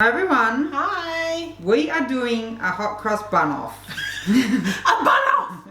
Hi everyone. Hi. We are doing a hot cross bun off. A bun off!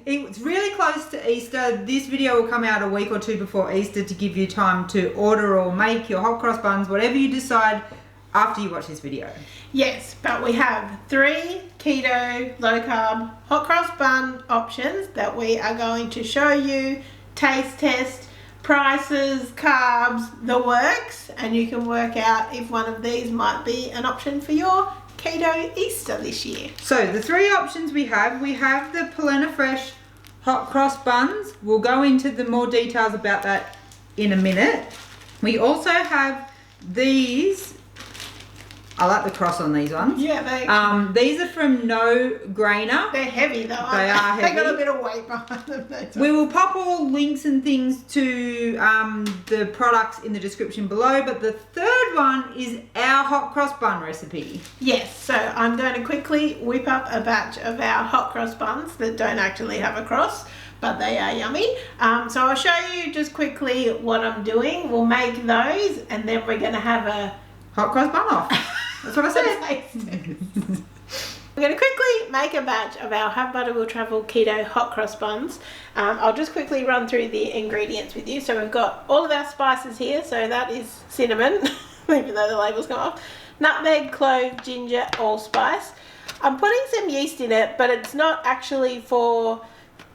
It's really close to Easter. This video will come out a week or two before Easter to give you time to order or make your hot cross buns, whatever you decide after you watch this video. Yes, but we have 3 keto, low carb, hot cross bun options that we are going to show you, taste test, prices, carbs, the works, and you can work out if one of these might be an option for your keto Easter this year. So the 3 options we have the Palena Fresh hot cross buns. We'll go into the more details about that in a minute. We also have these. I like the cross on these ones. Yeah, these are from No Grainer. they're heavy though. They are heavy. They got a bit of weight behind them. We will pop all links and things to the products in the description below, but the third one is our hot cross bun recipe. Yes, so I'm going to quickly whip up a batch of our hot cross buns that don't actually have a cross, but they are yummy. So I'll show you just quickly what I'm doing. We'll make those and then we're going to have a hot cross bun off. That's what I said. We're going to quickly make a batch of our Have Butter Will Travel Keto Hot Cross Buns. I'll just quickly run through the ingredients with you. So we've got all of our spices here. So that is cinnamon, even though the labels come off. Nutmeg, clove, ginger, allspice. I'm putting some yeast in it, but it's not actually for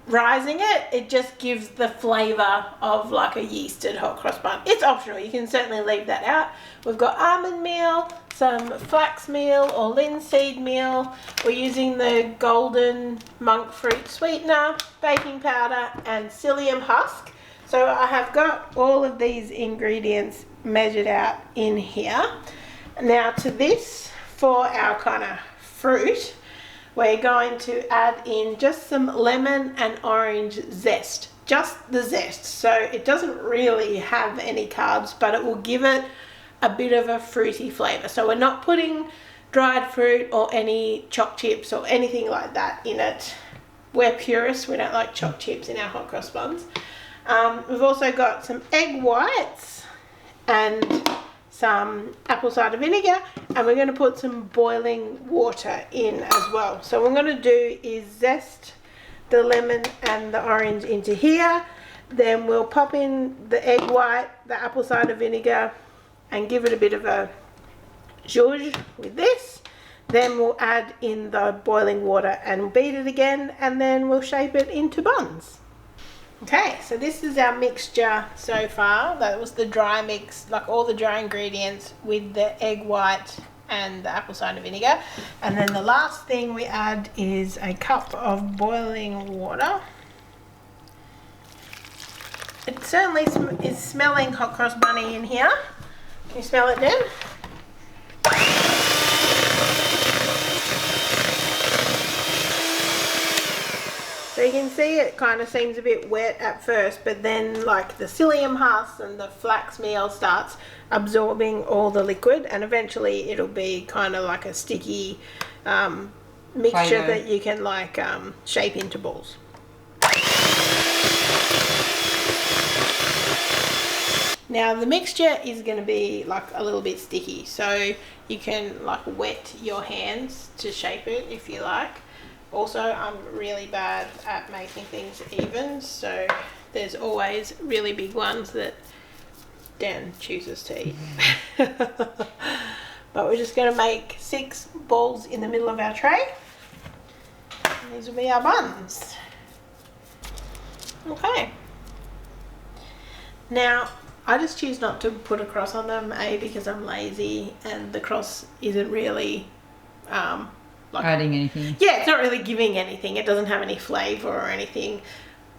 rising it. It just gives the flavour of like a yeasted hot cross bun. It's optional. You can certainly leave that out. We've got almond meal, some flax meal or linseed meal. We're using the golden monk fruit sweetener, baking powder and psyllium husk. So I have got all of these ingredients measured out in here. Now to this, for our kind of fruit, we're going to add in just some lemon and orange zest, just the zest. So it doesn't really have any carbs, but it will give it a bit of a fruity flavor. So we're not putting dried fruit or any choc chips or anything like that in it. We're purists, we don't like choc chips in our hot cross buns. We've also got some egg whites and some apple cider vinegar, and we're going to put some boiling water in as well. So what I'm going to do is zest the lemon and the orange into here, then we'll pop in the egg white, the apple cider vinegar, and give it a bit of a zhuzh with this. Then we'll add in the boiling water and beat it again, and then we'll shape it into buns. Okay, so this is our mixture so far. That was the dry mix, like all the dry ingredients with the egg white and the apple cider vinegar. And then the last thing we add is a cup of boiling water. It certainly is smelling hot cross bunny in here. Can you smell it, Dan? So you can see it kind of seems a bit wet at first, but then like the psyllium husk and the flax meal starts absorbing all the liquid, and eventually it'll be kind of like a sticky mixture that you can like shape into balls. Now the mixture is going to be like a little bit sticky, so you can like wet your hands to shape it if you like. Also, I'm really bad at making things even, so there's always really big ones that Dan chooses to eat. But we're just going to make 6 balls in the middle of our tray. And these will be our buns. Okay. Now, I just choose not to put a cross on them, because I'm lazy and the cross isn't really like adding anything. Yeah, it's not really giving anything. It doesn't have any flavour or anything.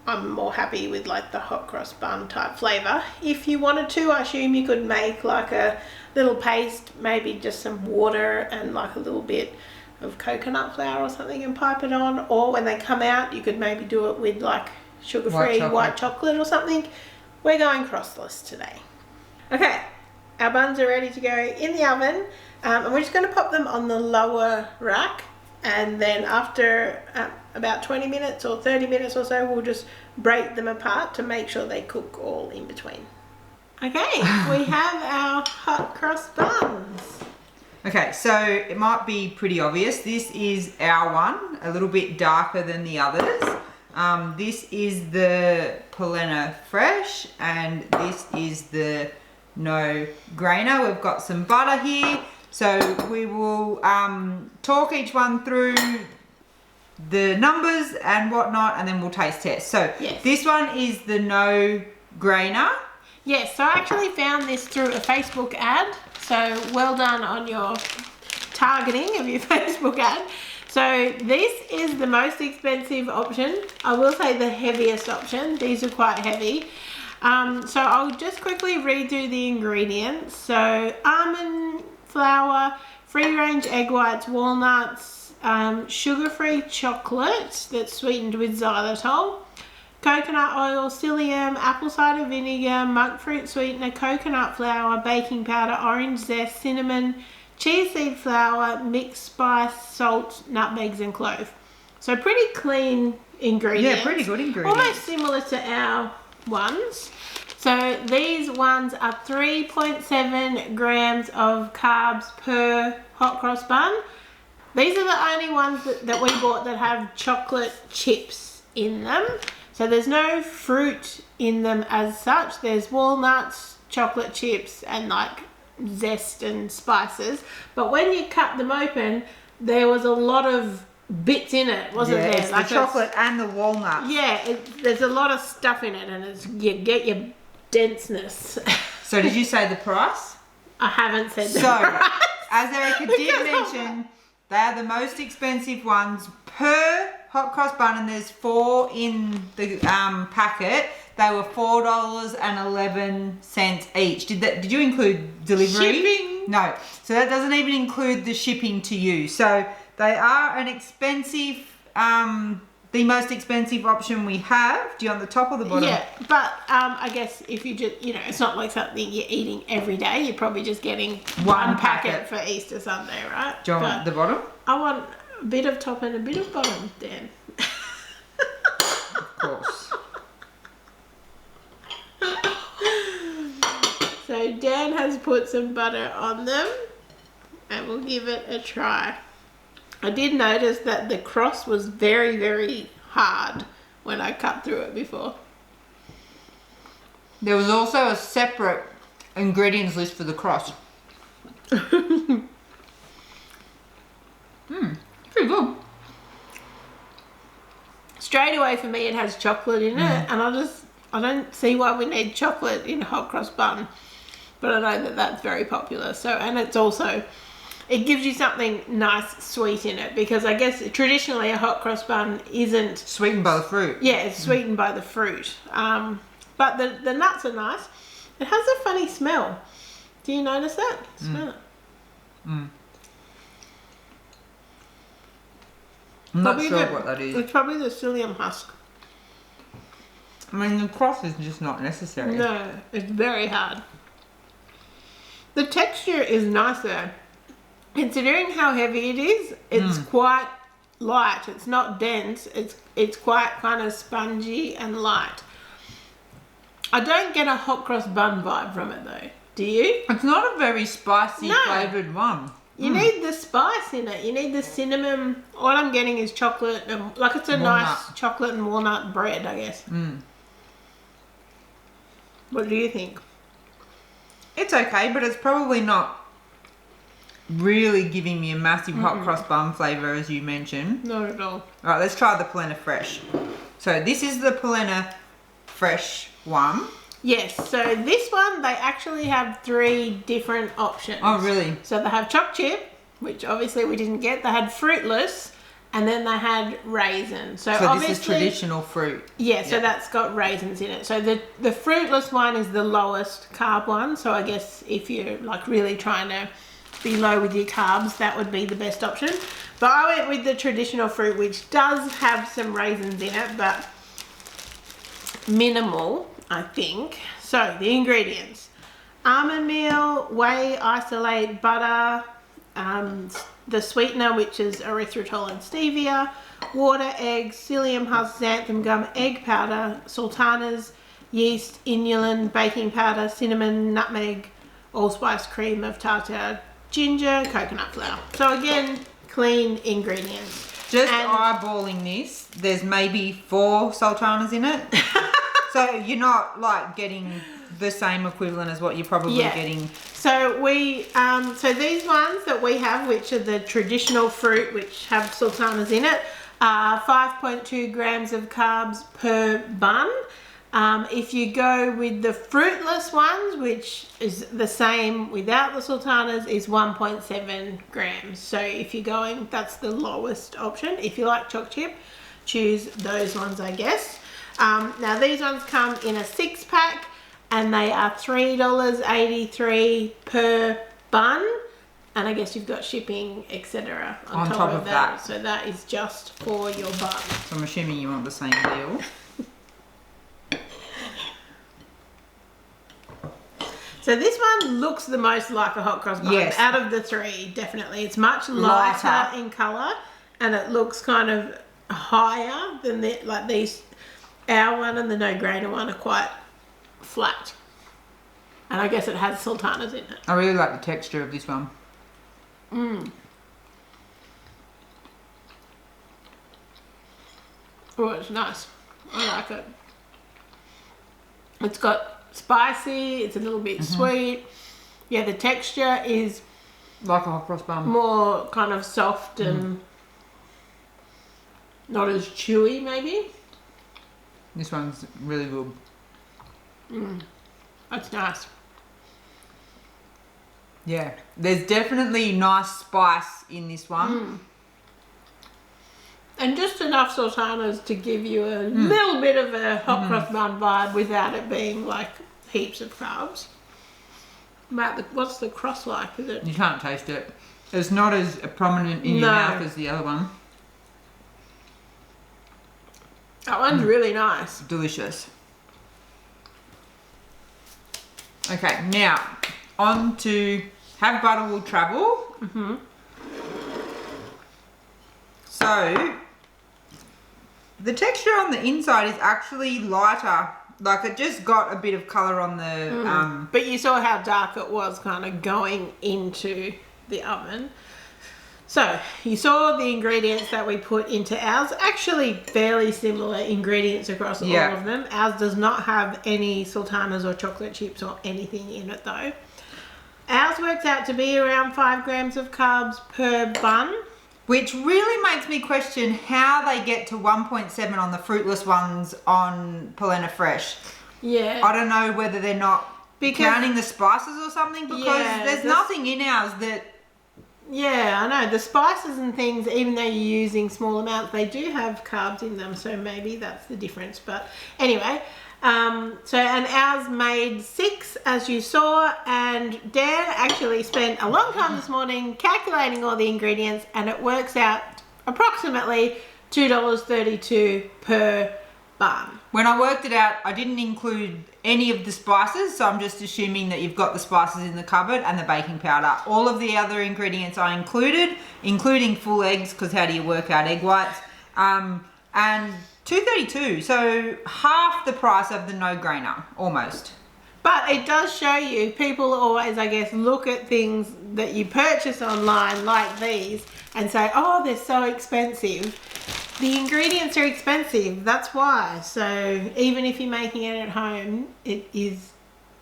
I'm more happy with like the hot cross bun type flavour. If you wanted to, I assume you could make like a little paste, maybe just some water and like a little bit of coconut flour or something and pipe it on. Or when they come out, you could maybe do it with like sugar-free white chocolate or something. We're going crossless today. Okay, our buns are ready to go in the oven. And we're just going to pop them on the lower rack, and then after about 20 minutes or 30 minutes or so, we'll just break them apart to make sure they cook all in between. Okay, we have our hot cross buns. Okay, so it might be pretty obvious. This is our one, a little bit darker than the others. This is the Palena Fresh, and this is the No Grainer. We've got some butter here, so we will talk each one through the numbers and whatnot, and then we'll taste test. So yes. This one is the No Grainer. Yes, so I actually found this through a Facebook ad. So well done on your targeting of your Facebook ad. So this is the most expensive option. I will say the heaviest option. These are quite heavy. So I'll just quickly read through the ingredients. So almond flour, free-range egg whites, walnuts, sugar-free chocolate that's sweetened with xylitol, coconut oil, psyllium, apple cider vinegar, monk fruit sweetener, coconut flour, baking powder, orange zest, cinnamon, chia seed flour, mixed spice, salt, nutmegs and clove. So pretty clean ingredients. Yeah, pretty good ingredients. Almost similar to our ones. So these ones are 3.7 grams of carbs per hot cross bun. These are the only ones that we bought that have chocolate chips in them. So there's no fruit in them as such. There's walnuts, chocolate chips, and like zest and spices. But when you cut them open, there was a lot of bits in it, wasn't there? It's like the chocolate and the walnut. Yeah, there's a lot of stuff in it, and you get your denseness. So did you say the price? I haven't said so, that. So, as Erica did mention, they are the most expensive ones per hot cross bun, and there's 4 in the packet. They were $4.11 each. Did you include delivery? Shipping? No. So that doesn't even include the shipping to you. So they are an expensive, the most expensive option we have. Do you want the top or the bottom? Yeah, but I guess if you just, it's not like something you're eating every day. You're probably just getting one packet for Easter Sunday, right? Do you want the bottom? I want a bit of top and a bit of bottom, Dan. Of course. So Dan has put some butter on them, and we'll give it a try. I did notice that the cross was very, very hard when I cut through it before. There was also a separate ingredients list for the cross. Pretty good. Straight away for me it has chocolate in it, and I don't see why we need chocolate in a hot cross bun, but I know that that's very popular. So, and it's also, it gives you something nice sweet in it, because I guess traditionally a hot cross bun isn't sweetened by the fruit. Yeah, it's sweetened by the fruit. But the nuts are nice. It has a funny smell. Do you notice that? Smell it. I'm not sure what that is. It's probably the psyllium husk. I mean, the cross is just not necessary. No, it's very hard. The texture is nice though. Considering how heavy it is, it's quite light. It's not dense. It's quite kind of spongy and light. I don't get a hot cross bun vibe from it though. Do you? It's not a very spicy flavoured one. You need the spice in it. You need the cinnamon. All I'm getting is chocolate and it's a nice chocolate and walnut bread, I guess. What do you think? It's okay, but it's probably not really giving me a massive hot cross bun flavour as you mentioned. Not at all. Alright, let's try the Palena Fresh. So this is the Palena Fresh one. Yes, so this one, they actually have 3 different options. Oh, really? So they have choc chip, which obviously we didn't get. They had fruitless, and then they had raisin. So this is traditional fruit. Yeah, so that's got raisins in it. So the fruitless one is the lowest carb one. So I guess if you're like really trying to be low with your carbs, that would be the best option. But I went with the traditional fruit, which does have some raisins in it, but minimal, I think. So the ingredients: almond meal, whey isolate, butter, the sweetener, which is erythritol and stevia, water, eggs, psyllium husk, xanthan gum, egg powder, sultanas, yeast, inulin, baking powder, cinnamon, nutmeg, allspice cream of tartar, ginger, coconut flour. So again, clean ingredients. Just eyeballing this, there's maybe 4 sultanas in it. So you're not like getting the same equivalent as what you're probably getting. So so these ones that we have, which are the traditional fruit, which have sultanas in it, are 5.2 grams of carbs per bun. If you go with the fruitless ones, which is the same without the sultanas, is 1.7 grams. So if you're going, that's the lowest option. If you like choc chip, choose those ones, I guess. Now these ones come in a 6-pack and they are $3.83 per bun. And I guess you've got shipping, etc. on top of that. So that is just for your bun. So I'm assuming you want the same deal. So this one looks the most like a hot cross bun out of the 3, definitely. It's much lighter in colour and it looks kind of higher than these. Our one and the no grainer one are quite flat. And I guess it has sultanas in it. I really like the texture of this one. Oh, it's nice. I like it. It's got spicy, it's a little bit sweet. Yeah, the texture is like a hot cross bun. More kind of soft and not as chewy maybe. This one's really good. That's nice. Yeah, there's definitely nice spice in this one. And just enough sultanas to give you a little bit of a hot cross bun vibe without it being like heaps of carbs. What's the cross like? Is it? You can't taste it. It's not as prominent in your mouth as the other one. That one's really nice. Delicious. Okay, now on to Have Butter Will Travel. So the texture on the inside is actually lighter. Like it just got a bit of colour on the... But you saw how dark it was kind of going into the oven. So you saw the ingredients that we put into ours. Actually fairly similar ingredients across all of them. Ours does not have any sultanas or chocolate chips or anything in it though. Ours works out to be around 5 grams of carbs per bun. Which really makes me question how they get to 1.7 on the fruitless ones on Palena Fresh. Yeah. I don't know whether they're not counting the spices or something, because there's nothing in ours that... Yeah, I know. The spices and things, even though you're using small amounts, they do have carbs in them, so maybe that's the difference. But anyway, and ours made 6, as you saw, and Dan actually spent a long time this morning calculating all the ingredients, and it works out approximately $2.32 per bun. When I worked it out, I didn't include any of the spices, so I'm just assuming that you've got the spices in the cupboard and the baking powder. All of the other ingredients I included, including full eggs, because how do you work out egg whites, and $2.32, so half the price of the no-grainer, almost. But it does show you, people always, I guess, look at things that you purchase online like these and say, oh, they're so expensive. The ingredients are expensive, that's why. So even if you're making it at home, it is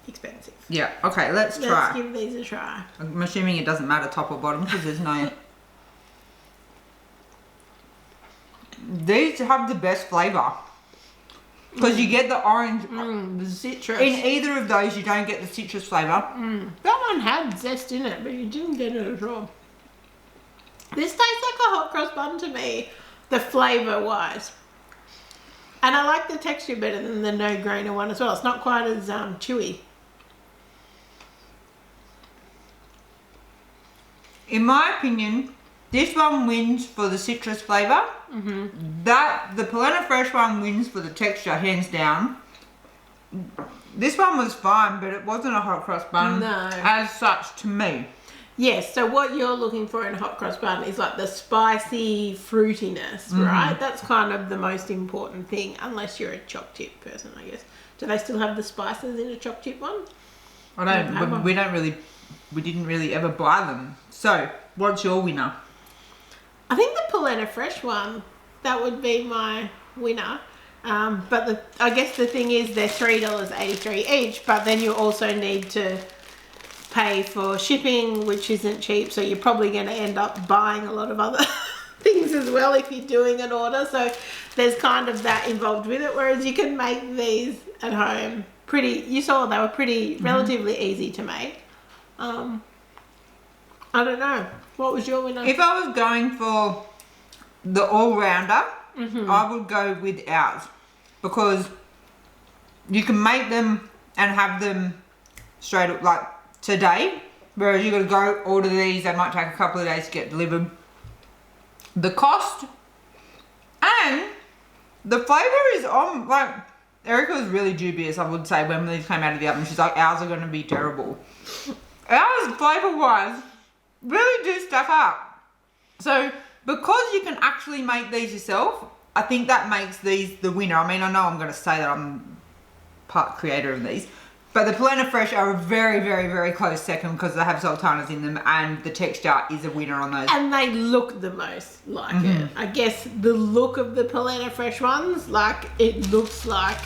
expensive. Yeah, okay, let's try. Let's give these a try. I'm assuming it doesn't matter top or bottom because there's no... These have the best flavour. Because you get the orange... the citrus. In either of those, you don't get the citrus flavour. That one had zest in it, but you didn't get it at all. This tastes like a hot cross bun to me, the flavour wise. And I like the texture better than the no grainer one as well. It's not quite as chewy. In my opinion, this one wins for the citrus flavour. The Palena Fresh one wins for the texture, hands down. This one was fine, but it wasn't a hot cross bun as such to me. Yes, so what you're looking for in a hot cross bun is like the spicy fruitiness, right? That's kind of the most important thing, unless you're a choc chip person, I guess. Do they still have the spices in a choc chip one? I don't. We don't really we didn't really ever buy them. So, what's your winner? I think the Palena Fresh one, that would be my winner. But I guess the thing is they're $3.83 each, but then you also need to pay for shipping, which isn't cheap, so you're probably going to end up buying a lot of other things as well if you're doing an order. So there's kind of that involved with it, whereas you can make these at home you saw they were pretty relatively easy to make. I don't know. What was your winner? If I was going for the all-rounder, I would go with ours, because you can make them and have them straight up like today, whereas you got to go order these. They might take a couple of days to get delivered. The cost and the flavour is on, like, Erica was really dubious, I would say, when these came out of the oven. She's like, ours are going to be terrible. Ours, flavour-wise, really do stuff up. So, because you can actually make these yourself, I think that makes these the winner. I mean, I know I'm going to say that I'm part creator of these, but the Palena Fresh are a very, very, very close second because they have sultanas in them, and the texture is a winner on those. And they look the most like it. I guess the look of the Palena Fresh ones, like, it looks like,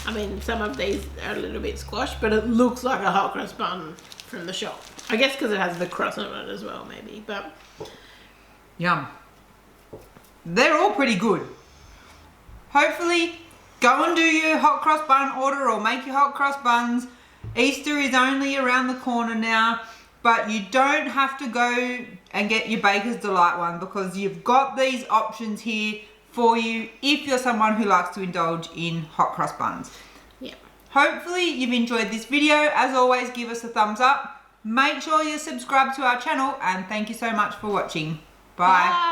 I mean, some of these are a little bit squashed, but it looks like a hot cross bun from the shop. I guess because it has the cross on it as well, maybe, but... Yum. They're all pretty good. Hopefully, go and do your hot cross bun order or make your hot cross buns. Easter is only around the corner now, but you don't have to go and get your Baker's Delight one, because you've got these options here for you if you're someone who likes to indulge in hot cross buns. Yeah. Hopefully you've enjoyed this video. As always, give us a thumbs up. Make sure you subscribe to our channel, and thank you so much for watching. Bye.